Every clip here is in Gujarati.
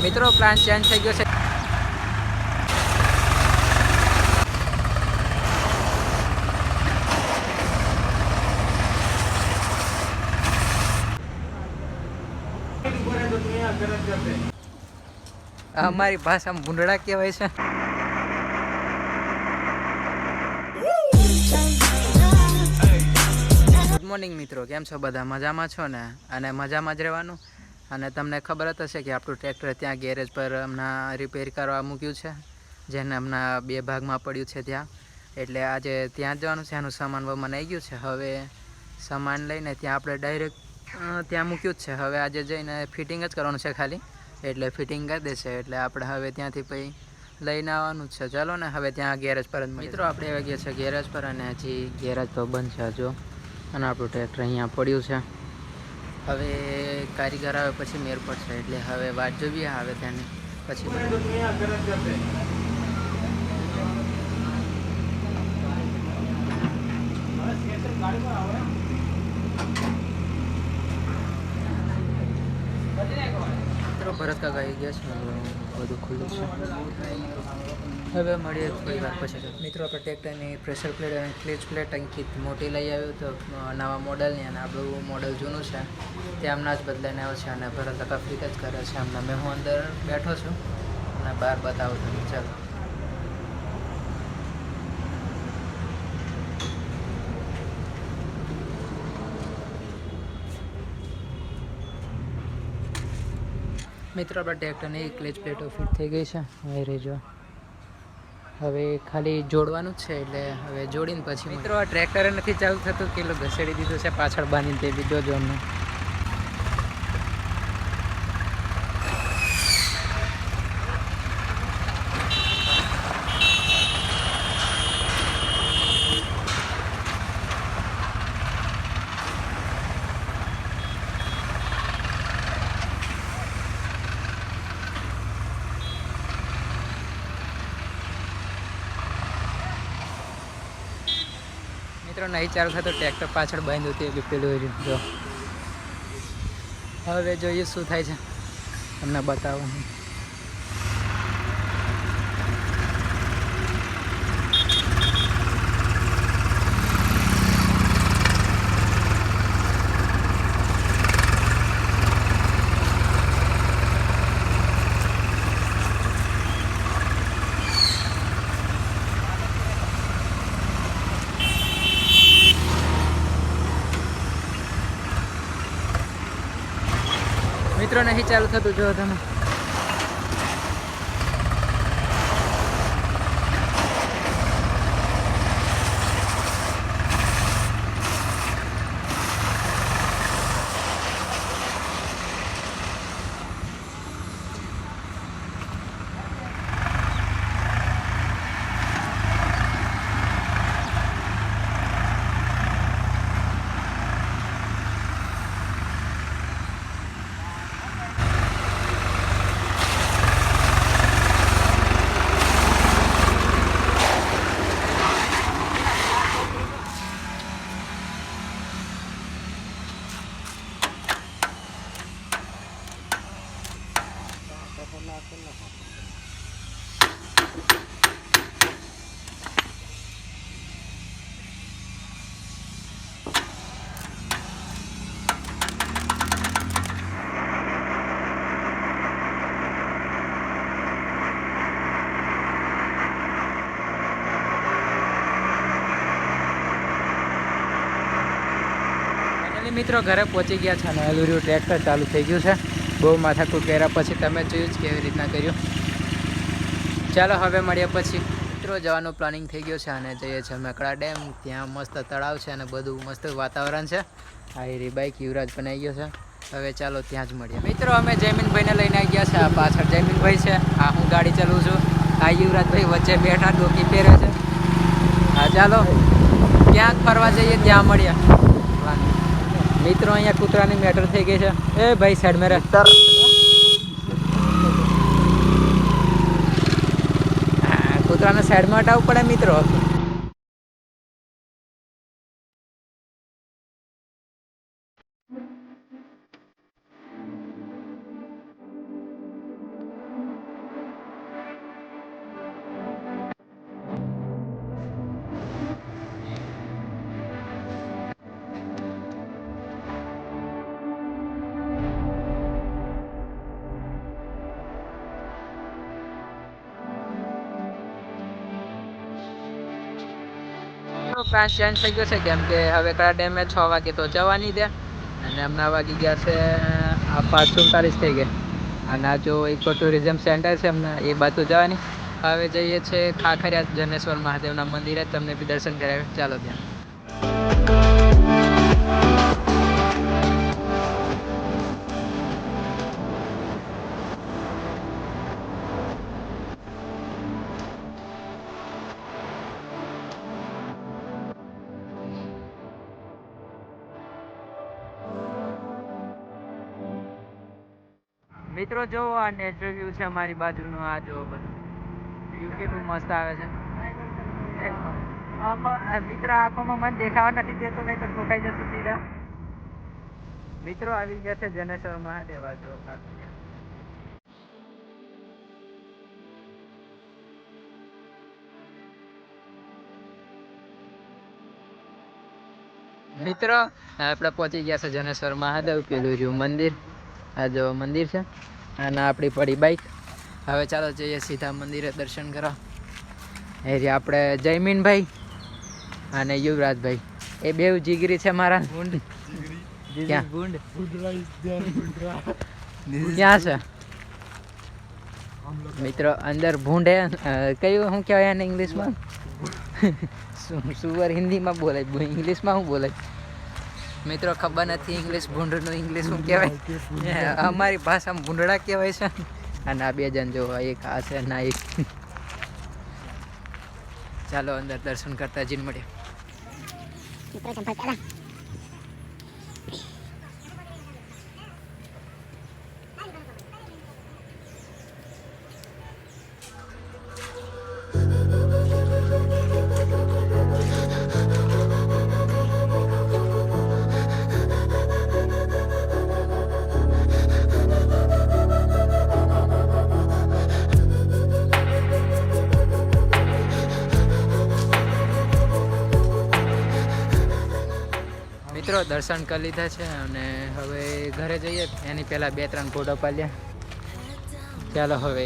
મિત્રો પ્લાન ચેન્જ થઈ ગયો છે. અમારી ભાષામાં ભૂંડળા કહેવાય છે. ગુડ મોર્નિંગ મિત્રો, કેમ છો બધા? મજામાં છો ને? અને મજામાં જ રહેવાનું. અને તમને ખબર જ હશે કે આપણું ટ્રેક્ટર ત્યાં ગેરેજ પર હમણાં રિપેર કરવા મૂક્યું છે, જેને હમણાં 2 ભાગમાં પડ્યું છે ત્યાં. એટલે આજે ત્યાં જવાનું છે. એનું સામાન વામાન આવી ગયું છે. હવે સામાન લઈને ત્યાં આપણે ડાયરેક્ટ ત્યાં મૂક્યું જ છે. હવે આજે જઈને ફિટિંગ જ કરવાનું છે ખાલી, એટલે ફિટિંગ કરી દેશે. એટલે આપણે હવે ત્યાંથી પછી લઈને આવવાનું જ છે. ચાલો ને હવે ત્યાં ગેરેજ પર જ મિત્રો આપણે આવી ગયા છે ગેરેજ પર, અને હજી ગેરેજ તો બંધ છે હજુ. અને આપણું ટ્રેક્ટર અહીંયા પડ્યું છે. હવે કારીગર આવે પછી મેર પડશે, એટલે હવે વાટ જોઈએ આવે ત્યાંની પછી. મિત્રો ભરત કાકા આવી ગયા છે, બધું ખુલ્લું છે. હવે મળીએ થોડી વાર પછી. મિત્રો આપણે ટ્રેક્ટરની પ્રેશર પ્લેટ અને ક્લેચ પ્લેટ અહીંથી મોટી લઈ આવ્યો તો નવા મોડલની, અને આપણું મોડલ જૂનું છે તે હમણાં જ બદલાઈને આવ્યો છે. અને ભરત કાકા ફિટ જ કરે છે હમણાં. મેં હું અંદર બેઠો છું અને બહાર બતાવું તમને. ચાલો મિત્રો આપણા ટ્રેક્ટરની ક્લેચ પ્લેટો ફિટ થઈ ગઈ છે. હવે રેજો, હવે ખાલી જોડવાનું જ છે. એટલે હવે જોડીને પછી મિત્રો આ ટ્રેક્ટર નથી ચાલુ થતું, કિલો ઘસેડી દીધું છે પાછળ બાંધીને. તે બીજો જો અમને મિત્રો નહીં ચાલુ થતું, ટ્રેક્ટર પાછળ બાંધ્યું હતું એટલે પેલું જો. હવે જોઈએ શું થાય છે, તમને બતાવું. મિત્રો નહીં ચાલુ થતું, જો તમે. મિત્રો ઘરે પહોંચી ગયા છે અને અલુરિયું ટ્રેક્ટર ચાલુ થઈ ગયું છે. બહુ માથાકૂટ કર્યા પછી તમે જોયું જ કેવી રીતના કર્યું. ચાલો હવે મળીએ પછી. મિત્રો જવાનું પ્લાનિંગ થઈ ગયું છે અને જઈએ છીએ મેકળા ડેમ. ત્યાં મસ્ત તળાવ છે અને બધું મસ્ત વાતાવરણ છે. આ રી બાઈક યુવરાજ પણ આવી ગયો છે. હવે ચાલો ત્યાં જ મળીએ. મિત્રો અમે જયમીનભાઈને લઈને આવી ગયા છે. આ પાછળ જયમીનભાઈ છે, આ હું ગાડી ચલાવું છું. આ યુવરાજભાઈ વચ્ચે બેઠા ડોકી પહેરે છે. હા ચાલો ક્યાંક ફરવા જઈએ, ત્યાં મળીએ. મિત્રો અહીંયા કૂતરાની મેટર થઈ ગઈ છે. એ ભાઈ સાઈડ મેરે કૂતરાને સાઈડમાં હટાવવું પડે મિત્રો. મિત્રો પ્લાન ચેન્જ થઈ ગયો છે, કેમ કે હવે કડા ડેમે 6 વાગે તો જવાની દે અને હમણાં વાગી ગયા છે આ 5:47 થઈ ગયા. અને આ જો ઇકો ટુરિઝમ સેન્ટર છે હમણાં એ બાજુ જવાની. હવે જઈએ છીએ ખાખરિયા જનેશ્વર મહાદેવના મંદિરે, તમને બી દર્શન કરાવે. ચાલો ત્યાં. મિત્રો જો આ નેચરલ વ્યૂ છે અમારી બાજુનો. આ જો બધું વ્યૂ કેટલું મસ્ત આવે છે. મિત્રો આંખોમાં મન દેખાવા નથી દેતો, નહીં તો ઠોકાઈ જશે સીધા. મિત્રો આવી ગયા છે જનેશ્વર મહાદેવ. જો મિત્રો આપણે પહોંચી ગયા છે જનેશ્વર મહાદેવ. પેલું રહ્યું મંદિર. આ જો મંદિર છે અને આપણી પડી બાઈક. હવે ચાલો જઈએ સીધા મંદિરે દર્શન કરવા. એ જે આપણે જયમીનભાઈ અને યુવરાજભાઈ એ બે જીગરી છે મારા. ક્યાં છે મિત્રો? અંદર ભૂંડ હે. કયું શું કહેવાય એને ઇંગ્લિશમાં? સુવર હિન્દીમાં બોલાય, ઇંગ્લિશમાં શું બોલાય મિત્રો ખબર નથી. ઇંગ્લિશ ભૂંડનું ઇંગ્લિશ શું કહેવાય? અમારી ભાષામાં ભૂંડડા કહેવાય છે. અને આ બે જણ જો, એક આ છે ના એક. ચાલો અંદર દર્શન કરતા જઈને મળીએ. મિત્રો દર્શન કરી લીધા છે અને હવે ઘરે જઈએ એની પહેલાં 2-3 ફોટો પાડ્યા. ચાલો હવે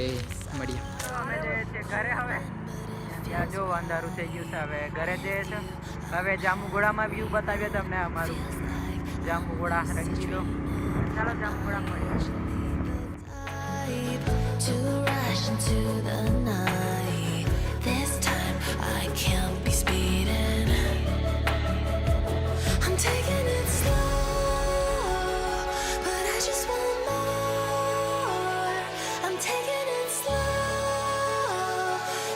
મળીએ. અમે જઈએ છીએ ઘરે. હવે ત્યાં જો અંધારું થઈ ગયું છે. હવે ઘરે જઈએ છીએ. હવે જાંબુઘોડામાં વ્યૂ બતાવીએ તમને અમારું. જાંબુઘોડા રંગીલો. ચાલો જાંબુઘોડા મળીએ. Taking it slow, but I just want more. I'm taking it slow,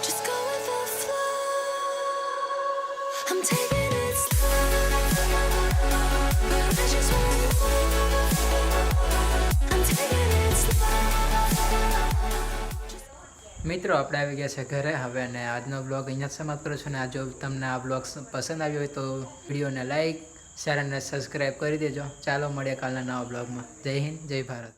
just go with the flow. I'm taking it slow, but I just want more. I'm taking it slow. મિત્રો આપણે આવી ગયા છે ઘરે હવે, અને આજનો બ્લોગ અહીંયા જ સમાપ્ત કરું છું. અને જો તમને આ બ્લોગ પસંદ આવ્યો હોય તો વિડીયોને લાઈક, શેર અને સબસ્ક્રાઈબ કરી દેજો. ચાલો મળીએ કાલના નવા બ્લોગમાં. જય હિન્દ, જય ભારત.